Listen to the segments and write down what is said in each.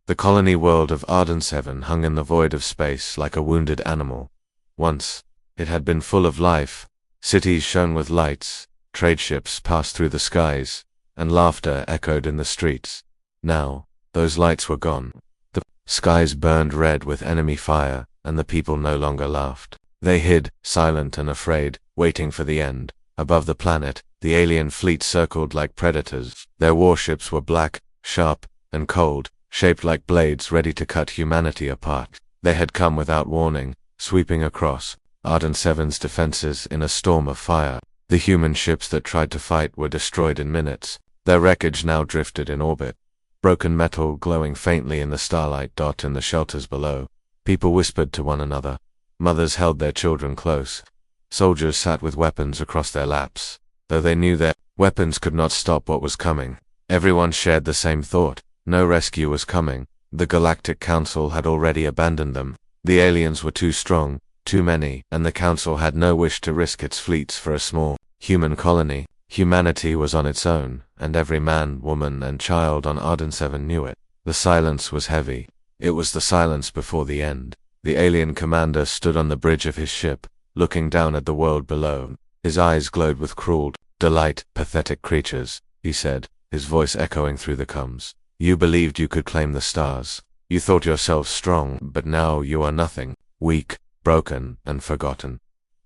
The colony world of Arden 7 hung in the void of space like a wounded animal. Once, it had been full of life. Cities shone with lights, trade ships passed through the skies, and laughter echoed in the streets. Now, those lights were gone. The skies burned red with enemy fire, and the people no longer laughed. They hid, silent and afraid, waiting for the end. Above the planet, the alien fleet circled like predators. Their warships were black, sharp, and cold, shaped like blades ready to cut humanity apart. They had come without warning, sweeping across Arden 7's defenses in a storm of fire. The human ships that tried to fight were destroyed in minutes. Their wreckage now drifted in orbit, broken metal glowing faintly in the starlight in the shelters below. People whispered to one another. Mothers held their children close. Soldiers sat with weapons across their laps, though they knew their weapons could not stop what was coming. Everyone shared the same thought. No rescue was coming. The Galactic Council had already abandoned them. The aliens were too strong, too many, and the Council had no wish to risk its fleets for a small human colony. Humanity was on its own, and every man, woman, and child on Arden 7 knew it. The silence was heavy. It was the silence before the end. The alien commander stood on the bridge of his ship, looking down at the world below. His eyes glowed with cruel delight. "Pathetic creatures," he said, his voice echoing through the comms. "You believed you could claim the stars. You thought yourselves strong, but now you are nothing, weak, broken, and forgotten."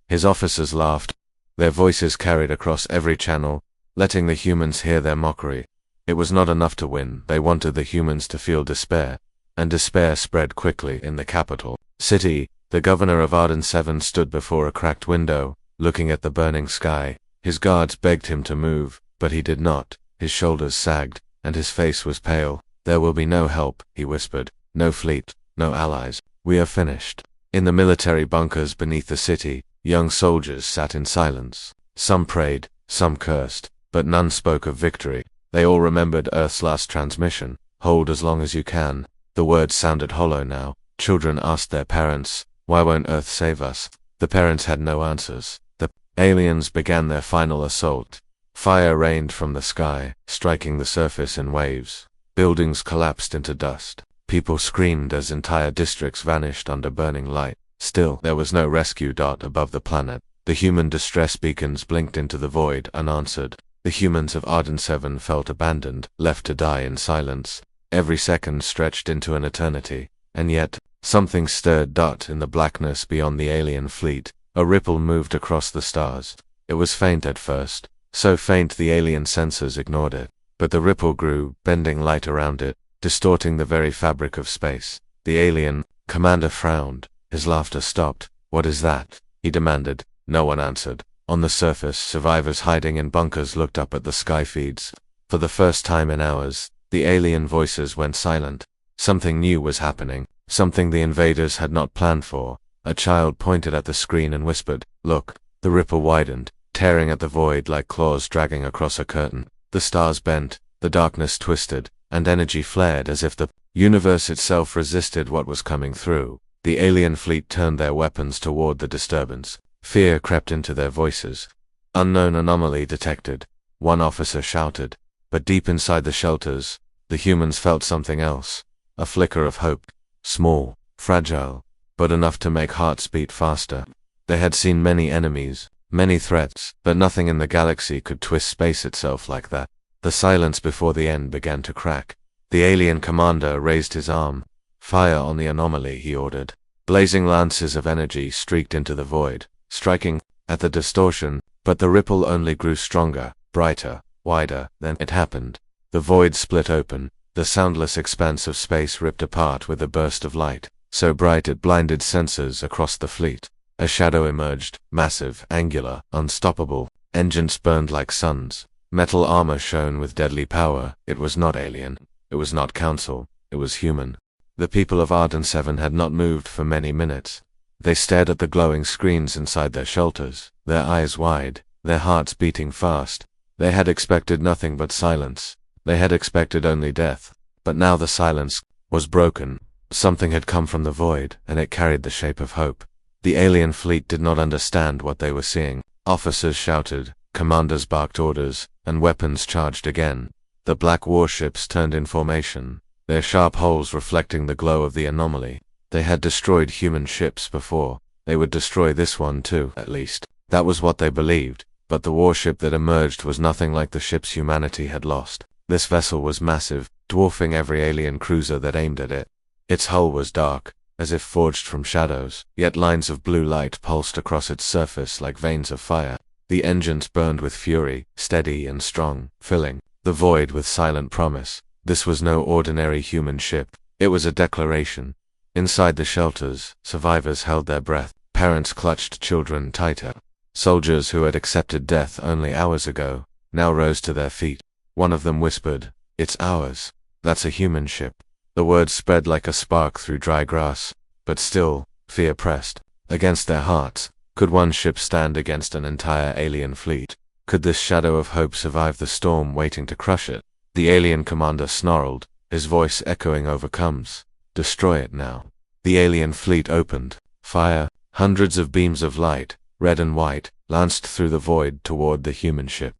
His officers laughed. Their voices carried across every channel, letting the humans hear their mockery. It was not enough to win. They wanted the humans to feel despair, and despair spread quickly in the capital city. The governor of Arden 7 stood before a cracked window, looking at the burning sky. His guards begged him to move, but he did not. His shoulders sagged, and his face was pale. "There will be no help," he whispered. "No fleet, no allies. We are finished." In the military bunkers beneath the city, young soldiers sat in silence. Some prayed, some cursed, but none spoke of victory. They all remembered Earth's last transmission. "Hold as long as you can." The words sounded hollow now. Children asked their parents, "Why won't Earth save us?" The parents had no answers. The aliens began their final assault. Fire rained from the sky, striking the surface in waves. Buildings collapsed into dust. People screamed as entire districts vanished under burning light. Still, there was no rescue above the planet. The human distress beacons blinked into the void, unanswered. The humans of Arden 7 felt abandoned, left to die in silence. Every second stretched into an eternity. And yet, something stirred in the blackness beyond the alien fleet. A ripple moved across the stars. It was faint at first, so faint the alien sensors ignored it. But the ripple grew, bending light around it, distorting the very fabric of space. The alien commander frowned. His laughter stopped. "What is that?" he demanded. No one answered. On the surface, survivors hiding in bunkers looked up at the sky feeds. For the first time in hours, the alien voices went silent. Something new was happening, something the invaders had not planned for. A child pointed at the screen and whispered, "Look." The ripple widened, tearing at the void like claws dragging across a curtain. The stars bent, the darkness twisted, and energy flared as if the universe itself resisted what was coming through. The alien fleet turned their weapons toward the disturbance. Fear crept into their voices. "Unknown anomaly detected," one officer shouted. But deep inside the shelters, the humans felt something else. A flicker of hope. Small, fragile, but enough to make hearts beat faster. They had seen many enemies, many threats, but nothing in the galaxy could twist space itself like that. The silence before the end began to crack. The alien commander raised his arm. "Fire on the anomaly," he ordered. Blazing lances of energy streaked into the void, striking at the distortion, but the ripple only grew stronger, brighter, wider. Then it happened. The void split open. The soundless expanse of space ripped apart with a burst of light, so bright it blinded sensors across the fleet. A shadow emerged, massive, angular, unstoppable. Engines burned like suns. Metal armor shone with deadly power. It was not alien. It was not council. It was human. The people of Arden 7 had not moved for many minutes. They stared at the glowing screens inside their shelters, their eyes wide, their hearts beating fast. They had expected nothing but silence. They had expected only death. But now the silence was broken. Something had come from the void, and it carried the shape of hope. The alien fleet did not understand what they were seeing. Officers shouted, commanders barked orders, and weapons charged again. The black warships turned in formation. their sharp holes reflecting the glow of the anomaly. They had destroyed human ships before. They would destroy this one too, at least. That was what they believed, but the warship that emerged was nothing like the ships humanity had lost. This vessel was massive, dwarfing every alien cruiser that aimed at it. Its hull was dark, as if forged from shadows, yet lines of blue light pulsed across its surface like veins of fire. The engines burned with fury, steady and strong, filling the void with silent promise. This was no ordinary human ship. It was a declaration. Inside the shelters, survivors held their breath. Parents clutched children tighter. Soldiers who had accepted death only hours ago now rose to their feet. One of them whispered, "It's ours. That's a human ship." The words spread like a spark through dry grass, but still, fear pressed against their hearts. Could one ship stand against an entire alien fleet? Could this shadow of hope survive the storm waiting to crush it? The alien commander snarled, his voice echoing over Comes. "Destroy it now." The alien fleet opened fire. Hundreds of beams of light, red and white, lanced through the void toward the human ship.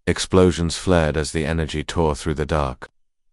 Explosions flared as the energy tore through the dark.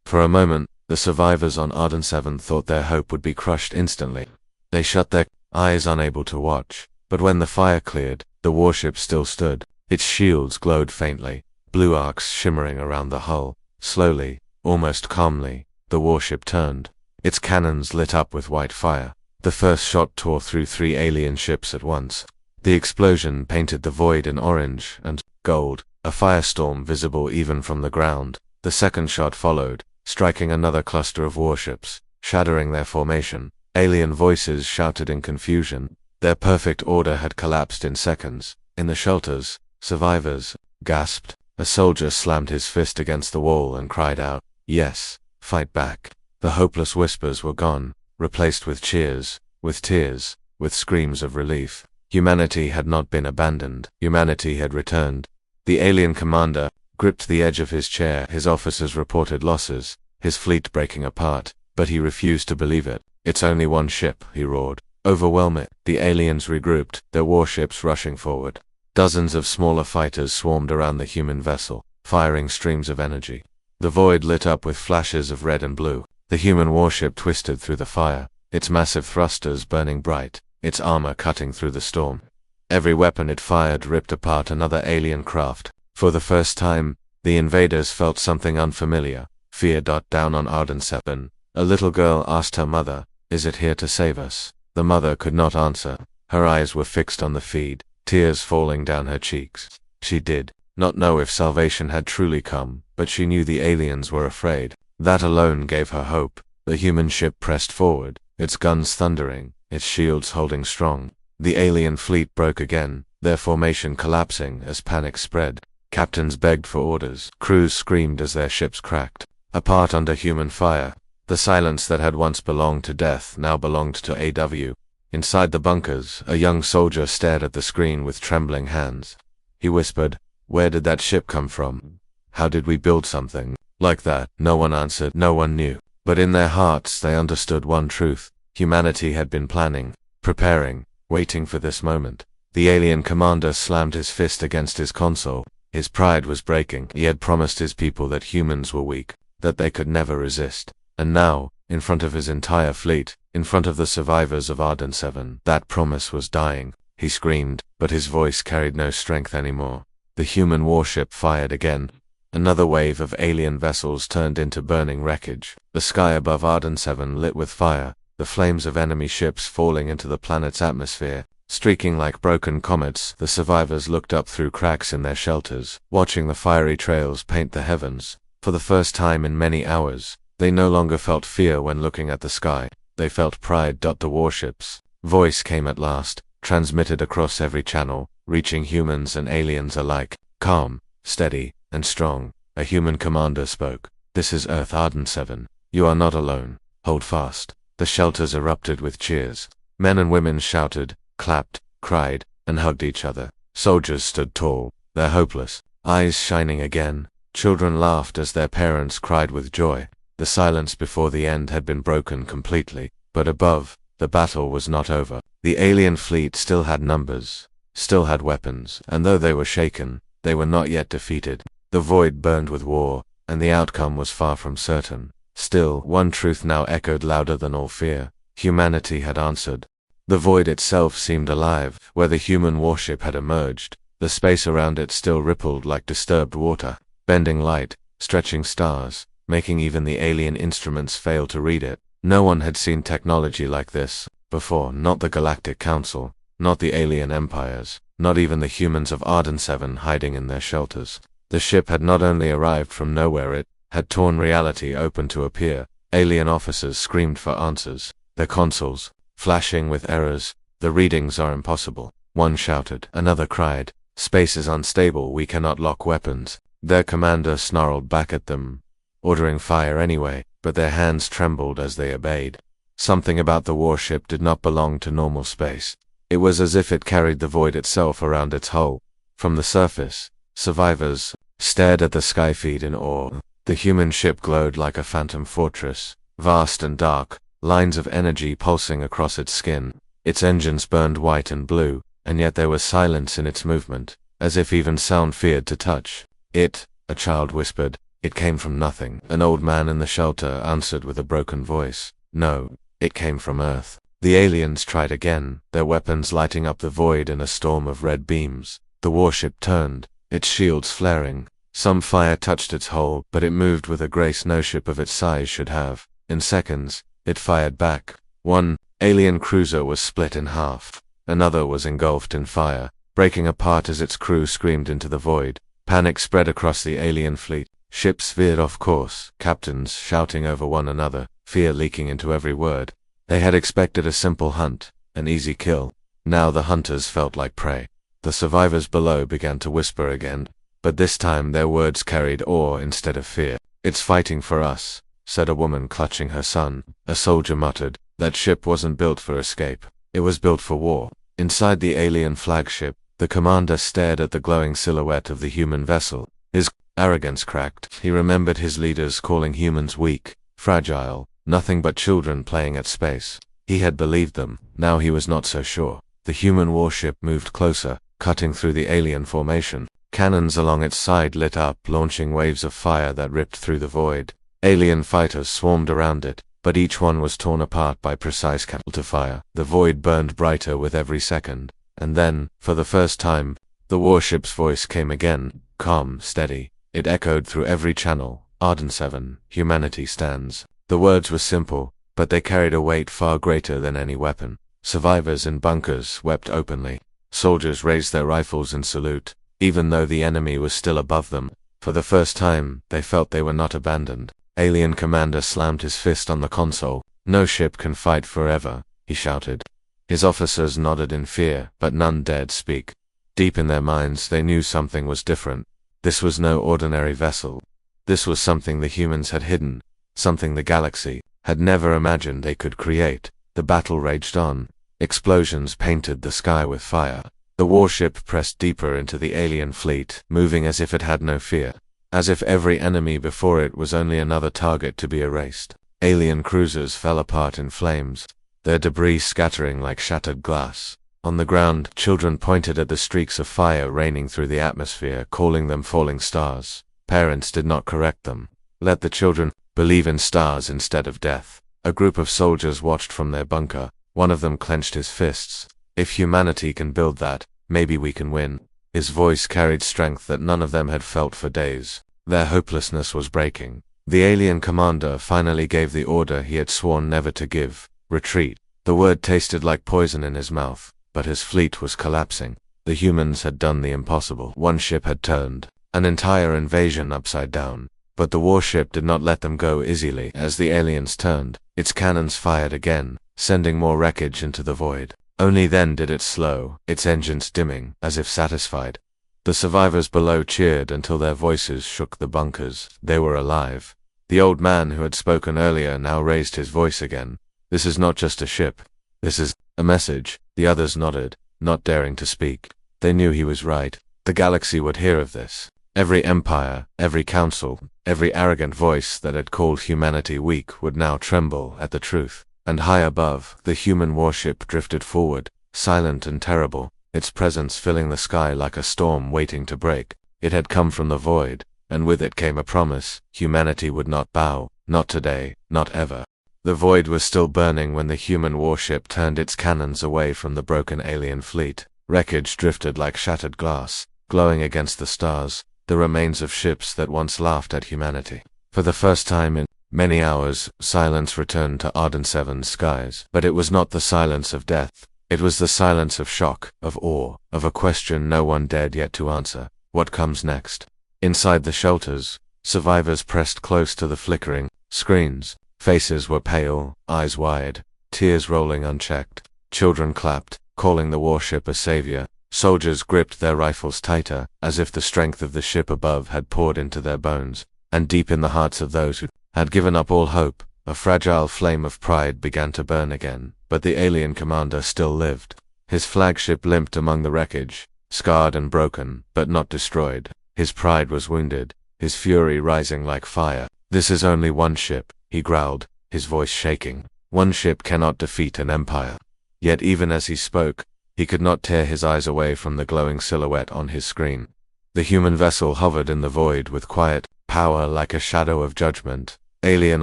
For a moment, the survivors on Arden 7 thought their hope would be crushed instantly. They shut their eyes, unable to watch. But when the fire cleared, the warship still stood. Its shields glowed faintly, blue arcs shimmering around the hull. Slowly, almost calmly, the warship turned. Its cannons lit up with white fire. The first shot tore through 3 alien ships at once. The explosion painted the void in orange and gold, a firestorm visible even from the ground. The second shot followed, striking another cluster of warships, shattering their formation. Alien voices shouted in confusion. Their perfect order had collapsed in seconds. In the shelters, survivors gasped. A soldier slammed his fist against the wall and cried out, "Yes, fight back." The hopeless whispers were gone, replaced with cheers, with tears, with screams of relief. Humanity had not been abandoned. Humanity had returned. The alien commander gripped the edge of his chair. His officers reported losses, his fleet breaking apart, but he refused to believe it. "It's only one ship," he roared. "Overwhelm it." The aliens regrouped, their warships rushing forward. Dozens of smaller fighters swarmed around the human vessel, firing streams of energy. The void lit up with flashes of red and blue. The human warship twisted through the fire, its massive thrusters burning bright, its armor cutting through the storm. Every weapon it fired ripped apart another alien craft. For the first time, the invaders felt something unfamiliar. Fear. Down on Arden 7, a little girl asked her mother, "Is it here to save us?" The mother could not answer. Her eyes were fixed on the feed, tears falling down her cheeks. She did not know if salvation had truly come, but she knew the aliens were afraid. That alone gave her hope. The human ship pressed forward, its guns thundering, its shields holding strong. The alien fleet broke again, their formation collapsing as panic spread. Captains begged for orders. Crews screamed as their ships cracked, apart under human fire. The silence that had once belonged to death now belonged to AW. Inside the bunkers, a young soldier stared at the screen with trembling hands. He whispered, "Where did that ship come from? How did we build something like that?" No one answered, no one knew. But in their hearts they understood one truth. Humanity had been planning, preparing, waiting for this moment. The alien commander slammed his fist against his console. His pride was breaking. He had promised his people that humans were weak, that they could never resist. And now, in front of his entire fleet, in front of the survivors of Arden 7, that promise was dying. He screamed, but his voice carried no strength anymore. The human warship fired again. Another wave of alien vessels turned into burning wreckage. The sky above Arden 7 lit with fire, the flames of enemy ships falling into the planet's atmosphere. Streaking like broken comets, the survivors looked up through cracks in their shelters, watching the fiery trails paint the heavens. For the first time in many hours, they no longer felt fear when looking at the sky. They felt pride. The warship's voice came at last, transmitted across every channel, reaching humans and aliens alike. Calm, steady, and strong, a human commander spoke. "This is Earth Arden 7. You are not alone. Hold fast." The shelters erupted with cheers. Men and women shouted, clapped, cried, and hugged each other. Soldiers stood tall, their hopeless eyes shining again. Children laughed as their parents cried with joy. The silence before the end had been broken completely, but above, the battle was not over. The alien fleet still had numbers, still had weapons, and though they were shaken, they were not yet defeated. The void burned with war, and the outcome was far from certain. Still, one truth now echoed louder than all fear. Humanity had answered. The void itself seemed alive. Where the human warship had emerged, the space around it still rippled like disturbed water, bending light, stretching stars, making even the alien instruments fail to read it. No one had seen technology like this before, not the Galactic Council, not the alien empires, not even the humans of Arden 7 hiding in their shelters. The ship had not only arrived from nowhere, it had torn reality open to appear. Alien officers screamed for answers, their consoles flashing with errors. The readings are impossible. One shouted, another cried, space is unstable, we cannot lock weapons. Their commander snarled back at them, ordering fire anyway, but their hands trembled as they obeyed. Something about the warship did not belong to normal space. It was as if it carried the void itself around its hull. From the surface, survivors stared at the sky feed in awe. The human ship glowed like a phantom fortress, vast and dark, lines of energy pulsing across its skin. Its engines burned white and blue, and yet there was silence in its movement, as if even sound feared to touch it. A child whispered. It came from nothing. An old man in the shelter answered with a broken voice. No, it came from Earth. The aliens tried again, their weapons lighting up the void in a storm of red beams. The warship turned, its shields flaring. Some fire touched its hull, but it moved with a grace no ship of its size should have. In seconds, it fired back. One alien cruiser was split in half. Another was engulfed in fire, breaking apart as its crew screamed into the void. Panic spread across the alien fleet. Ships veered off course, captains shouting over one another, fear leaking into every word. They had expected a simple hunt, an easy kill. Now the hunters felt like prey. The survivors below began to whisper again, but this time their words carried awe instead of fear. It's fighting for us, said a woman clutching her son. A soldier muttered, that ship wasn't built for escape. It was built for war. Inside the alien flagship, the commander stared at the glowing silhouette of the human vessel. His arrogance cracked. He remembered his leaders calling humans weak, fragile, nothing but children playing at space. He had believed them. Now he was not so sure. The human warship moved closer, cutting through the alien formation. Cannons along its side lit up, launching waves of fire that ripped through the void. Alien fighters swarmed around it, but each one was torn apart by precise counterfire. The void burned brighter with every second. And then, for the first time, the warship's voice came again, calm, steady. It echoed through every channel. Arden 7, humanity stands. The words were simple, but they carried a weight far greater than any weapon. Survivors in bunkers wept openly. Soldiers raised their rifles in salute, even though the enemy was still above them. For the first time, they felt they were not abandoned. Alien commander slammed his fist on the console. No ship can fight forever, he shouted. His officers nodded in fear, but none dared speak. Deep in their minds they knew something was different. This was no ordinary vessel. This was something the humans had hidden, something the galaxy had never imagined they could create. The battle raged on. Explosions painted the sky with fire. The warship pressed deeper into the alien fleet, moving as if it had no fear, as if every enemy before it was only another target to be erased. Alien cruisers fell apart in flames, their debris scattering like shattered glass. On the ground, children pointed at the streaks of fire raining through the atmosphere, calling them falling stars. Parents did not correct them. Let the children believe in stars instead of death. A group of soldiers watched from their bunker. One of them clenched his fists. If humanity can build that, maybe we can win. His voice carried strength that none of them had felt for days. Their hopelessness was breaking. The alien commander finally gave the order he had sworn never to give. Retreat. The word tasted like poison in his mouth, but his fleet was collapsing. The humans had done the impossible. One ship had turned an entire invasion upside down. But the warship did not let them go easily. As the aliens turned, its cannons fired again, sending more wreckage into the void. Only then did it slow, its engines dimming, as if satisfied. The survivors below cheered until their voices shook the bunkers. They were alive. The old man who had spoken earlier now raised his voice again. This is not just a ship. This is a message. The others nodded, not daring to speak. They knew he was right. The galaxy would hear of this. Every empire, every council, every arrogant voice that had called humanity weak would now tremble at the truth. And high above, the human warship drifted forward, silent and terrible, its presence filling the sky like a storm waiting to break. It had come from the void, and with it came a promise: humanity would not bow, not today, not ever. The void was still burning when the human warship turned its cannons away from the broken alien fleet. Wreckage drifted like shattered glass, glowing against the stars, the remains of ships that once laughed at humanity. For the first time in many hours, silence returned to Arden 7's skies. But it was not the silence of death. It was the silence of shock, of awe, of a question no one dared yet to answer. What comes next? Inside the shelters, survivors pressed close to the flickering screens. Faces were pale, eyes wide, tears rolling unchecked. Children clapped, calling the warship a savior. Soldiers gripped their rifles tighter, as if the strength of the ship above had poured into their bones. And deep in the hearts of those who had given up all hope, a fragile flame of pride began to burn again. But the alien commander still lived. His flagship limped among the wreckage, scarred and broken, but not destroyed. His pride was wounded, his fury rising like fire. "This is only one ship," he growled, his voice shaking. "One ship cannot defeat an empire." Yet even as he spoke, he could not tear his eyes away from the glowing silhouette on his screen. The human vessel hovered in the void with quiet power like a shadow of judgment. Alien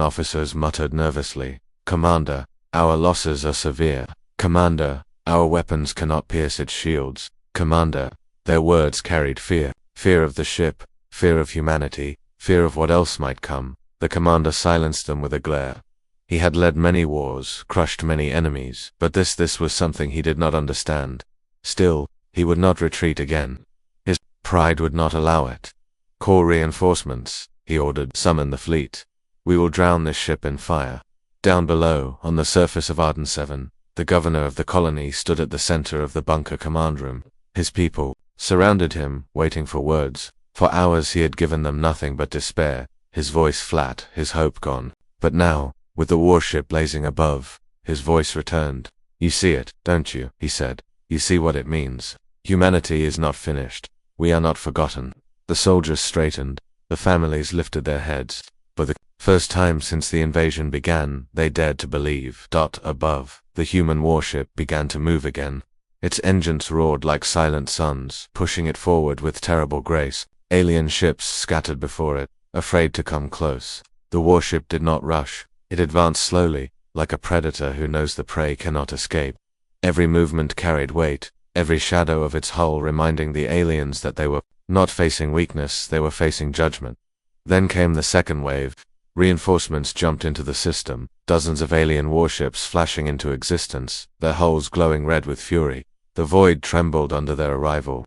officers muttered nervously, "Commander, our losses are severe. Commander, our weapons cannot pierce its shields. Commander." Their words carried fear. Fear of the ship, fear of humanity, fear of what else might come. The commander silenced them with a glare. He had led many wars, crushed many enemies, but this was something he did not understand. Still, he would not retreat again. His pride would not allow it. "Call reinforcements," he ordered. "Summon the fleet. We will drown this ship in fire." Down below, on the surface of Arden 7, the governor of the colony stood at the center of the bunker command room. His people surrounded him, waiting for words. For hours he had given them nothing but despair, his voice flat, his hope gone. But now, with the warship blazing above, his voice returned. "You see it, don't you?" he said. "You see what it means. Humanity is not finished. We are not forgotten." The soldiers straightened, the families lifted their heads. For the first time since the invasion began, they dared to believe. Above, the human warship began to move again. Its engines roared like silent suns, pushing it forward with terrible grace. Alien ships scattered before it, afraid to come close. The warship did not rush. It advanced slowly, like a predator who knows the prey cannot escape. Every movement carried weight, every shadow of its hull reminding the aliens that they were not facing weakness, they were facing judgment. Then came the second wave. Reinforcements jumped into the system, dozens of alien warships flashing into existence, their hulls glowing red with fury. The void trembled under their arrival.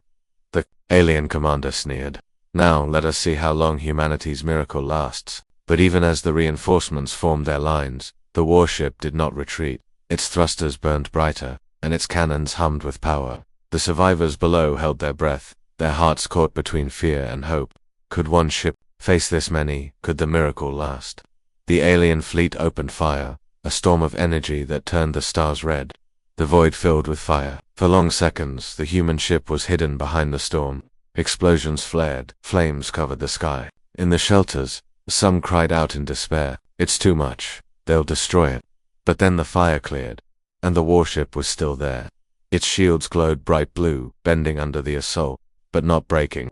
The alien commander sneered. "Now let us see how long humanity's miracle lasts." But even as the reinforcements formed their lines, the warship did not retreat. Its thrusters burned brighter, and its cannons hummed with power. The survivors below held their breath, their hearts caught between fear and hope. Could one ship face this many? Could the miracle last? The alien fleet opened fire, a storm of energy that turned the stars red. The void filled with fire. For long seconds, the human ship was hidden behind the storm. Explosions flared, flames covered the sky. In the shelters, some cried out in despair, "It's too much. They'll destroy it." But then the fire cleared, and the warship was still there. Its shields glowed bright blue, bending under the assault, but not breaking.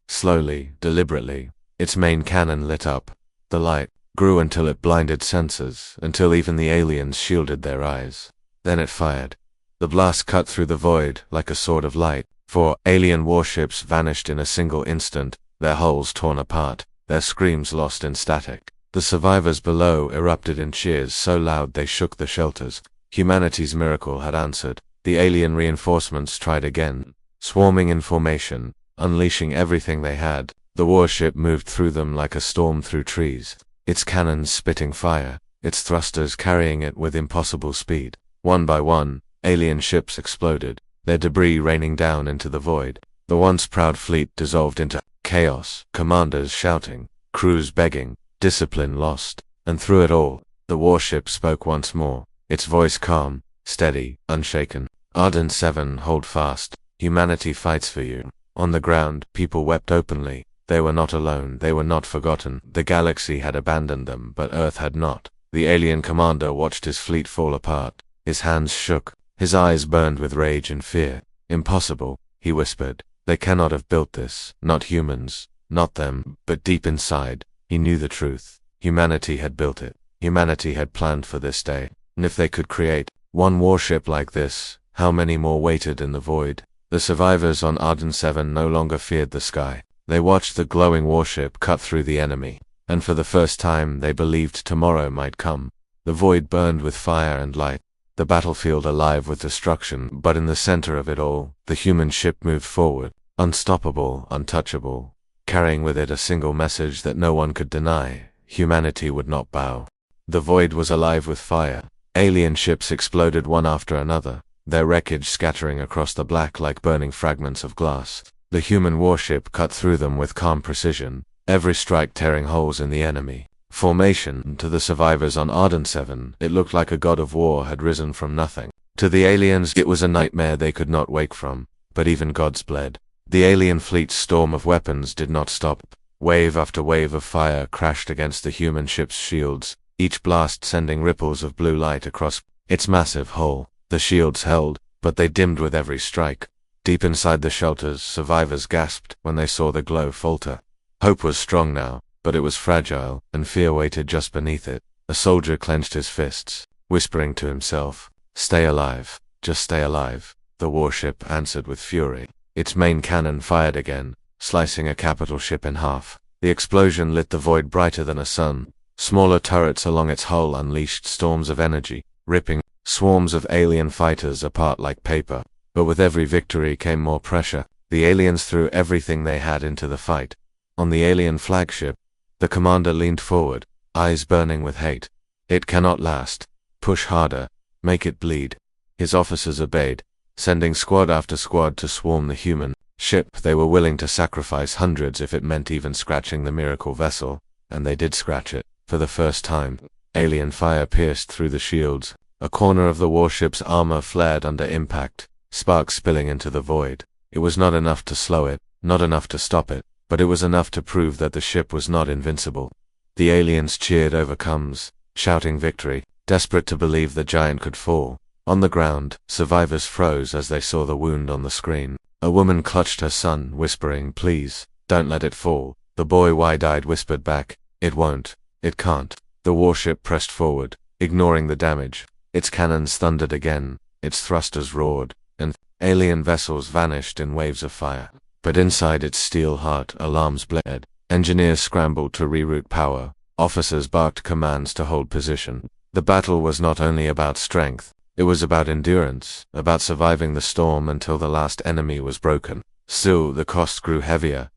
Slowly, deliberately, its main cannon lit up. The light grew until it blinded senses, until even the aliens shielded their eyes. Then it fired. The blast cut through the void like a sword of light. 4 alien warships vanished in a single instant, their hulls torn apart, their screams lost in static. The survivors below erupted in cheers so loud they shook the shelters. Humanity's miracle had answered. The alien reinforcements tried again, swarming in formation, unleashing everything they had. The warship moved through them like a storm through trees, its cannons spitting fire, its thrusters carrying it with impossible speed. One by one, alien ships exploded, their debris raining down into the void. The once proud fleet dissolved into chaos, commanders shouting, crews begging, discipline lost. And through it all, the warship spoke once more, its voice calm, steady, unshaken. "Arden 7, hold fast. Humanity fights for you." On the ground, people wept openly. They were not alone, they were not forgotten. The galaxy had abandoned them, but Earth had not. The alien commander watched his fleet fall apart. His hands shook, his eyes burned with rage and fear. "Impossible," he whispered. "They cannot have built this, not humans. not them, but deep inside, he knew the truth. Humanity had built it. Humanity had planned for this day. And if they could create one warship like this, how many more waited in the void? The survivors on Arden 7 no longer feared the sky. They watched the glowing warship cut through the enemy, and for the first time they believed tomorrow might come. The void burned with fire and light, the battlefield alive with destruction, but in the center of it all, the human ship moved forward, unstoppable, untouchable, carrying with it a single message that no one could deny: humanity would not bow. The void was alive with fire. Alien ships exploded one after another, their wreckage scattering across the black like burning fragments of glass. The human warship cut through them with calm precision, every strike tearing holes in the enemy formation. To the survivors on Arden 7, it looked like a god of war had risen from nothing. To the aliens, it was a nightmare they could not wake from, but even gods bled. The alien fleet's storm of weapons did not stop. Wave after wave of fire crashed against the human ship's shields, each blast sending ripples of blue light across its massive hull. The shields held, but they dimmed with every strike. Deep inside the shelters, survivors gasped when they saw the glow falter. Hope was strong now, but it was fragile, and fear waited just beneath it. A soldier clenched his fists, whispering to himself, "Stay alive, just stay alive." The warship answered with fury. Its main cannon fired again, slicing a capital ship in half. The explosion lit the void brighter than a sun. Smaller turrets along its hull unleashed storms of energy, ripping swarms of alien fighters apart like paper. But with every victory came more pressure. The aliens threw everything they had into the fight. On the alien flagship, the commander leaned forward, eyes burning with hate. "It cannot last. Push harder. Make it bleed." His officers obeyed, sending squad after squad to swarm the human ship. They were willing to sacrifice hundreds if it meant even scratching the miracle vessel, and they did scratch it. For the first time, alien fire pierced through the shields. A corner of the warship's armor flared under impact, sparks spilling into the void. It was not enough to slow it, not enough to stop it, but it was enough to prove that the ship was not invincible. The aliens cheered overcomes, shouting victory, desperate to believe the giant could fall. On the ground, survivors froze as they saw the wound on the screen. A woman clutched her son, whispering, "Please, don't let it fall." The boy, wide-eyed, whispered back, "It won't. It can't." The warship pressed forward, ignoring the damage. Its cannons thundered again, its thrusters roared, and alien vessels vanished in waves of fire. But inside its steel heart, alarms blared. Engineers scrambled to reroute power. Officers barked commands to hold position. The battle was not only about strength, it was about endurance, about surviving the storm until the last enemy was broken. Still, the cost grew heavier.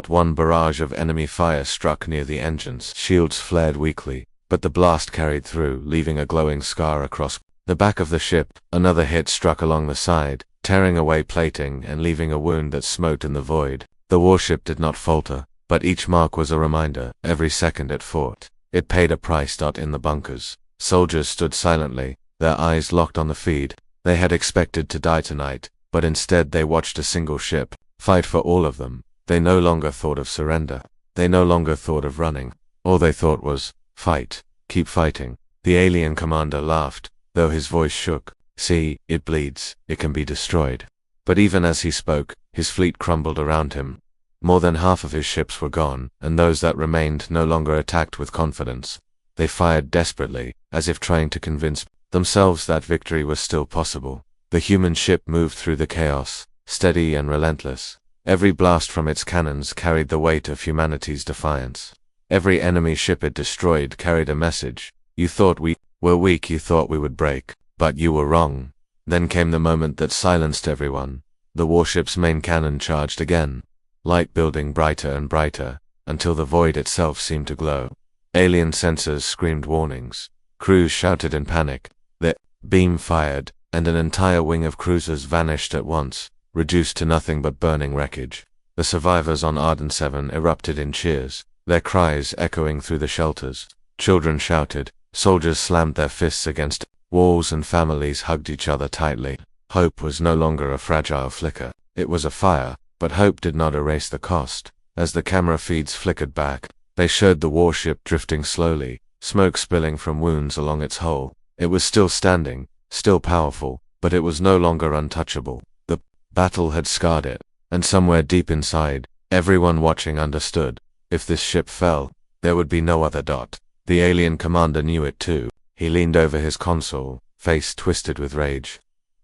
One barrage of enemy fire struck near the engines. Shields flared weakly, but the blast carried through, leaving a glowing scar across the back of the ship. Another hit struck along the side, tearing away plating and leaving a wound that smote in the void. The warship did not falter, but each mark was a reminder. Every second it fought, it paid a price. In the bunkers, soldiers stood silently, their eyes locked on the feed. They had expected to die tonight, but instead they watched a single ship fight for all of them. They no longer thought of surrender. They no longer thought of running. All they thought was, fight, keep fighting. The alien commander laughed, though his voice shook. "See, it bleeds, it can be destroyed." But even as he spoke, his fleet crumbled around him. More than half of his ships were gone, and those that remained no longer attacked with confidence. They fired desperately, as if trying to convince themselves that victory was still possible. The human ship moved through the chaos, steady and relentless. Every blast from its cannons carried the weight of humanity's defiance. Every enemy ship it destroyed carried a message. "You thought we were weak, you thought we would break, but you were wrong." Then came the moment that silenced everyone. The warship's main cannon charged again, light building brighter and brighter, until the void itself seemed to glow. Alien sensors screamed warnings. Crews shouted in panic. The beam fired, and an entire wing of cruisers vanished at once, reduced to nothing but burning wreckage. The survivors on Arden 7 erupted in cheers, their cries echoing through the shelters. Children shouted, soldiers slammed their fists against walls, and families hugged each other tightly. Hope was no longer a fragile flicker. It was a fire, but hope did not erase the cost. As the camera feeds flickered back, they showed the warship drifting slowly, smoke spilling from wounds along its hull. It was still standing, still powerful, but it was no longer untouchable. The battle had scarred it, and somewhere deep inside, Everyone watching understood. If this ship fell, there would be no other dot. The alien commander knew it too. He leaned over his console, face twisted with rage.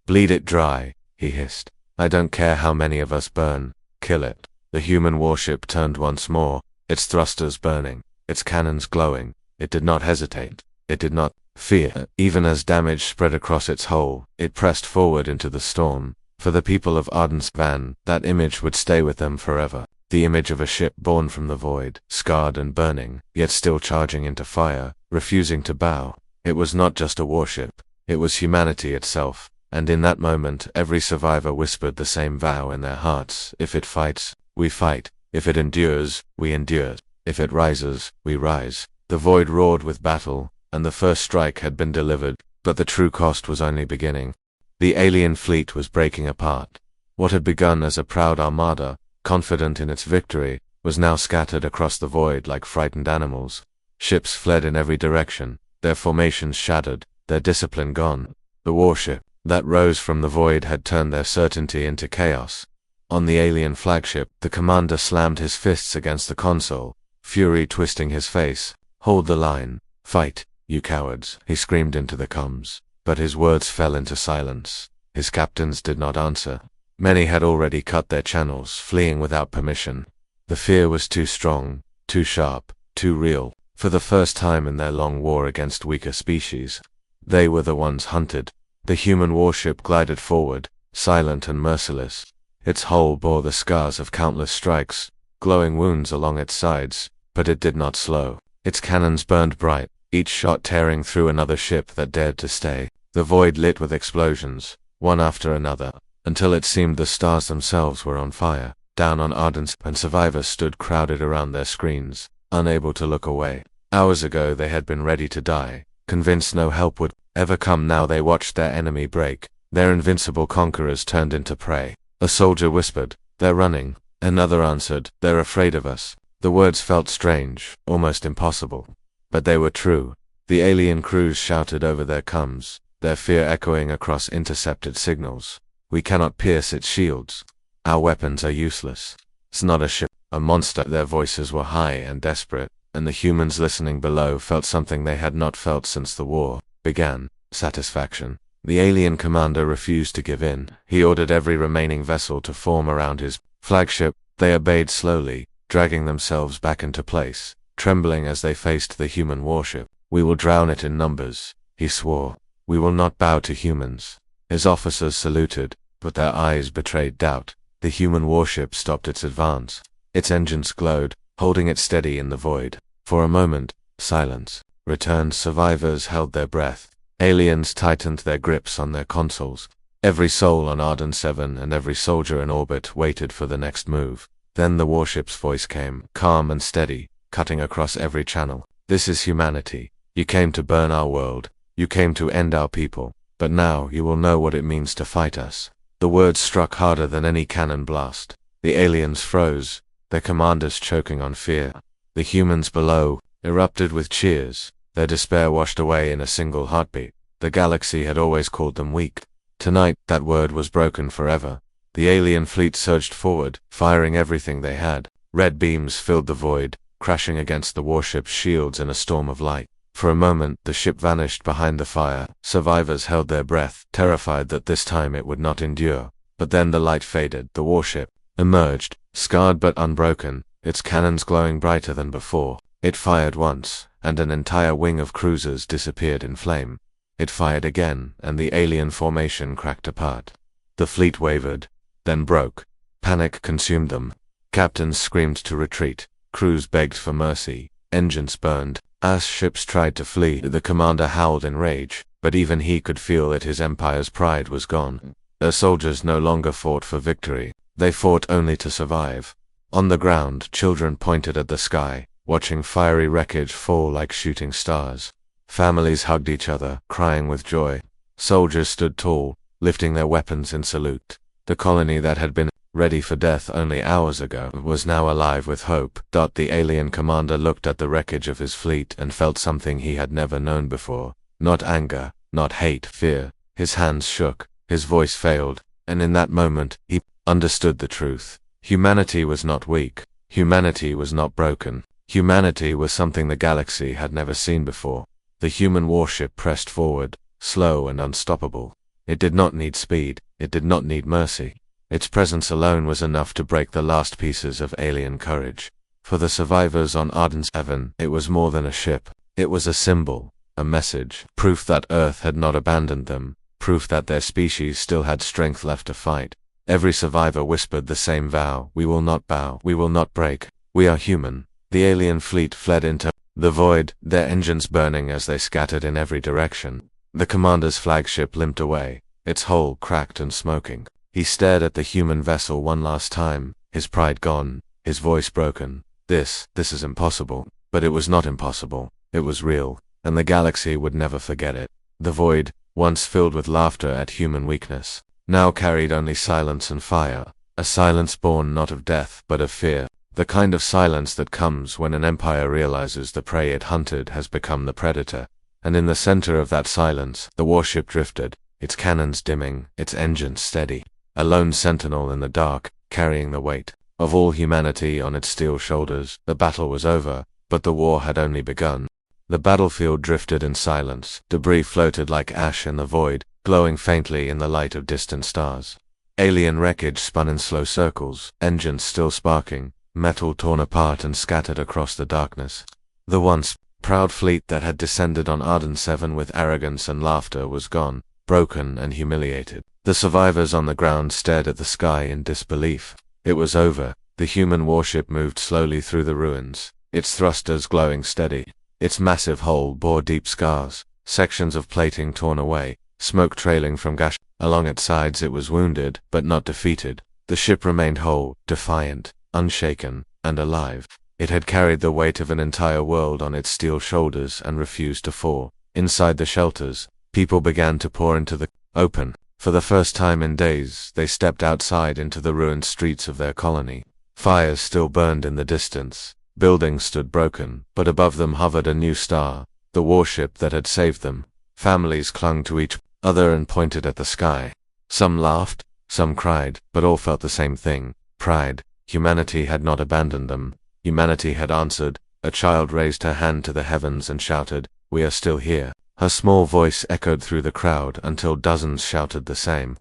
"Bleed it dry," he hissed. "I don't care how many of us burn. Kill it." The human warship turned once more, its thrusters burning, its cannons glowing. It did not hesitate. It did not fear. Even as damage spread across its hull, it pressed forward into the storm. For the people of Arden's van, that image would stay with them forever. The image of a ship born from the void, scarred and burning, yet still charging into fire, refusing to bow. It was not just a warship. It was humanity itself. And in that moment, every survivor whispered the same vow in their hearts. If it fights, we fight. If it endures, we endure. If it rises, we rise. The void roared with battle, and the first strike had been delivered, but the true cost was only beginning. The alien fleet was breaking apart. What had begun as a proud armada, confident in its victory, was now scattered across the void like frightened animals. Ships fled in every direction, their formations shattered, their discipline gone. The warship that rose from the void had turned their certainty into chaos. On the alien flagship, the commander slammed his fists against the console, fury twisting his face. "Hold the line. Fight, you cowards," he screamed into the comms. But his words fell into silence. His captains did not answer. Many had already cut their channels, fleeing without permission. The fear was too strong, too sharp, too real. For the first time in their long war against weaker species, they were the ones hunted. The human warship glided forward, silent and merciless. Its hull bore the scars of countless strikes, glowing wounds along its sides, but it did not slow. Its cannons burned bright, each shot tearing through another ship that dared to stay. The void lit with explosions, one after another, until it seemed the stars themselves were on fire. Down on Arden's, and survivors stood crowded around their screens, unable to look away. Hours ago they had been ready to die, convinced no help would ever come. Now they watched their enemy break. Their invincible conquerors turned into prey. A soldier whispered, "They're running." Another answered, "They're afraid of us." The words felt strange, almost impossible. But they were true. The alien crews shouted over their comms, their fear echoing across intercepted signals. "We cannot pierce its shields. Our weapons are useless. It's not a ship, a monster." Their voices were high and desperate, and the humans listening below felt something they had not felt since the war began: satisfaction. The alien commander refused to give in. He ordered every remaining vessel to form around his flagship. They obeyed slowly, dragging themselves back into place, trembling as they faced the human warship. "We will drown it in numbers," he swore. "We will not bow to humans." His officers saluted, but their eyes betrayed doubt. The human warship stopped its advance. Its engines glowed, holding it steady in the void. For a moment, silence. Returned survivors held their breath. Aliens tightened their grips on their consoles. Every soul on Arden 7 and every soldier in orbit waited for the next move. Then the warship's voice came, calm and steady, cutting across every channel. "This is humanity. You came to burn our world. You came to end our people. But now you will know what it means to fight us." The words struck harder than any cannon blast. The aliens froze, their commanders choking on fear. The humans below erupted with cheers, their despair washed away in a single heartbeat. The galaxy had always called them weak. Tonight, that word was broken forever. The alien fleet surged forward, firing everything they had. Red beams filled the void, crashing against the warship's shields in a storm of light. For a moment, the ship vanished behind the fire. Survivors held their breath, terrified that this time it would not endure. But then the light faded. The warship emerged, scarred but unbroken, its cannons glowing brighter than before. It fired once, and an entire wing of cruisers disappeared in flame. It fired again, and the alien formation cracked apart. The fleet wavered, then broke. Panic consumed them. Captains screamed to retreat. Crews begged for mercy. Engines burned. As ships tried to flee, the commander howled in rage, but even he could feel that his empire's pride was gone. Their soldiers no longer fought for victory. They fought only to survive. On the ground, children pointed at the sky, watching fiery wreckage fall like shooting stars. Families hugged each other, crying with joy. Soldiers stood tall, lifting their weapons in salute. The colony that had been ready for death only hours ago was now alive with hope. The alien commander looked at the wreckage of his fleet and felt something he had never known before. Not anger, not hate, fear. His hands shook, his voice failed, and in that moment, he understood the truth. Humanity was not weak. Humanity was not broken. Humanity was something the galaxy had never seen before. The human warship pressed forward, slow and unstoppable. It did not need speed. It did not need mercy. Its presence alone was enough to break the last pieces of alien courage. For the survivors on Arden's Heaven, it was more than a ship. It was a symbol, a message, proof that Earth had not abandoned them, proof that their species still had strength left to fight. Every survivor whispered the same vow: we will not bow, we will not break, we are human. The alien fleet fled into the void, their engines burning as they scattered in every direction. The commander's flagship limped away, its hull cracked and smoking. He stared at the human vessel one last time, his pride gone, his voice broken. This is impossible. But it was not impossible. It was real, and the galaxy would never forget it. The void, once filled with laughter at human weakness, now carried only silence and fire, a silence born not of death but of fear, the kind of silence that comes when an empire realizes the prey it hunted has become the predator. And in the center of that silence, the warship drifted, its cannons dimming, its engines steady, a lone sentinel in the dark, carrying the weight of all humanity on its steel shoulders. The battle was over, but the war had only begun. The battlefield drifted in silence, debris floated like ash in the void, glowing faintly in the light of distant stars. Alien wreckage spun in slow circles, engines still sparking, metal torn apart and scattered across the darkness. The once proud fleet that had descended on Arden 7 with arrogance and laughter was gone, broken and humiliated. The survivors on the ground stared at the sky in disbelief. It was over. The human warship moved slowly through the ruins, its thrusters glowing steady. Its massive hull bore deep scars, sections of plating torn away, smoke trailing from gash. Along its sides it was wounded, but not defeated. The ship remained whole, defiant, unshaken, and alive. It had carried the weight of an entire world on its steel shoulders and refused to fall. Inside the shelters, people began to pour into the open. For the first time in days, they stepped outside into the ruined streets of their colony. Fires still burned in the distance. Buildings stood broken, but above them hovered a new star, the warship that had saved them. Families clung to each other and pointed at the sky. Some laughed, some cried, but all felt the same thing: pride. Humanity had not abandoned them. Humanity had answered. A child raised her hand to the heavens and shouted, "We are still here." Her small voice echoed through the crowd until dozens shouted the same.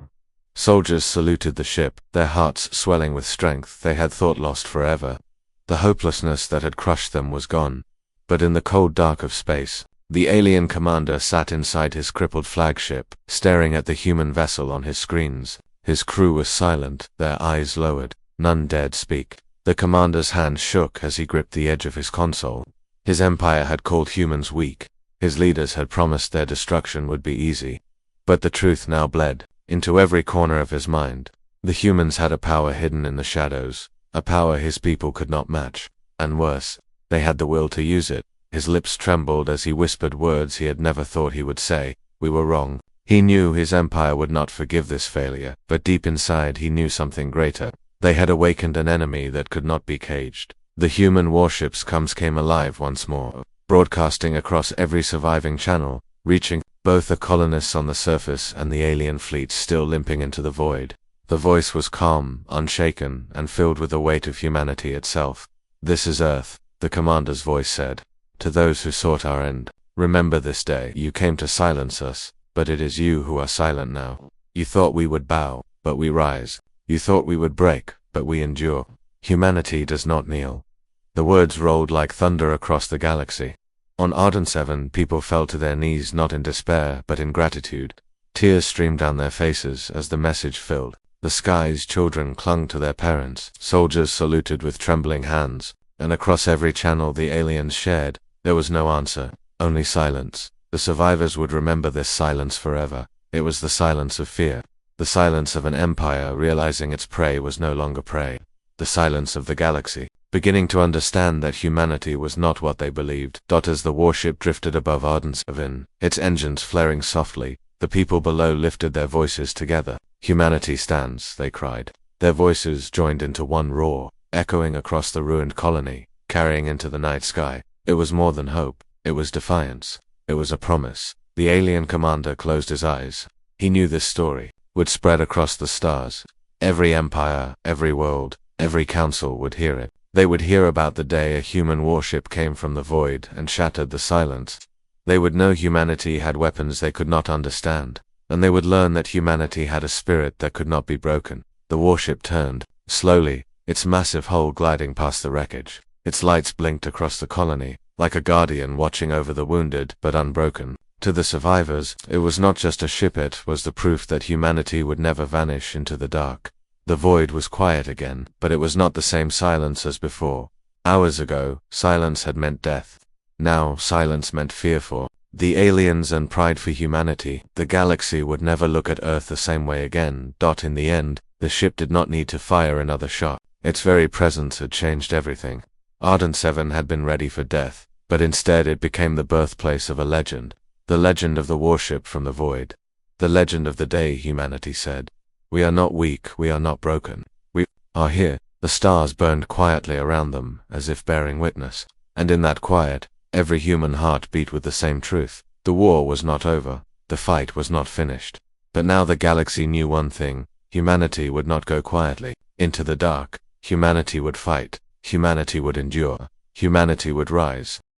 Soldiers saluted the ship, their hearts swelling with strength they had thought lost forever. The hopelessness that had crushed them was gone. But in the cold dark of space, the alien commander sat inside his crippled flagship, staring at the human vessel on his screens. His crew was silent, their eyes lowered. None dared speak. The commander's hand shook as he gripped the edge of his console. His empire had called humans weak. His leaders had promised their destruction would be easy. But the truth now bled into every corner of his mind. The humans had a power hidden in the shadows, a power his people could not match. And worse, they had the will to use it. His lips trembled as he whispered words he had never thought he would say. We were wrong. He knew his empire would not forgive this failure, but deep inside he knew something greater. They had awakened an enemy that could not be caged. The human warships came alive once more, broadcasting across every surviving channel, reaching both the colonists on the surface and the alien fleet still limping into the void. The voice was calm, unshaken, and filled with the weight of humanity itself. "This is Earth," the commander's voice said. "To those who sought our end, remember this day. You came to silence us, but it is you who are silent now. You thought we would bow, but we rise. You thought we would break, but we endure. Humanity does not kneel." The words rolled like thunder across the galaxy. On Arden 7, people fell to their knees not in despair, but in gratitude. Tears streamed down their faces as the message filled. The sky's children clung to their parents, soldiers saluted with trembling hands, and across every channel the aliens shared. There was no answer, only silence. The survivors would remember this silence forever. It was the silence of fear. The silence of an empire realizing its prey was no longer prey. The silence of the galaxy, beginning to understand that humanity was not what they believed. As the warship drifted above Arden 7, its engines flaring softly, the people below lifted their voices together. "Humanity stands," they cried. Their voices joined into one roar, echoing across the ruined colony, carrying into the night sky. It was more than hope. It was defiance. It was a promise. The alien commander closed his eyes. He knew this story would spread across the stars. Every empire, every world, Every council would hear it. They would hear about the day a human warship came from the void and shattered the silence. They would know humanity had weapons they could not understand, and they would learn that humanity had a spirit that could not be broken. The warship turned, slowly, its massive hull gliding past the wreckage. Its lights blinked across the colony, like a guardian watching over the wounded but unbroken. To the survivors, it was not just a ship, it was the proof that humanity would never vanish into the dark. The void was quiet again, but it was not the same silence as before. Hours ago, silence had meant death. Now, silence meant fear for the aliens and pride for humanity. The galaxy would never look at Earth the same way again. In the end, the ship did not need to fire another shot. Its very presence had changed everything. Ardent 7 had been ready for death, but instead it became the birthplace of a legend. The legend of the warship from the void. The legend of the day humanity said, "We are not weak, we are not broken. We are here." The stars burned quietly around them, as if bearing witness. And in that quiet, every human heart beat with the same truth. The war was not over. The fight was not finished. But now the galaxy knew one thing. Humanity would not go quietly into the dark. Humanity would fight. Humanity would endure. Humanity would rise.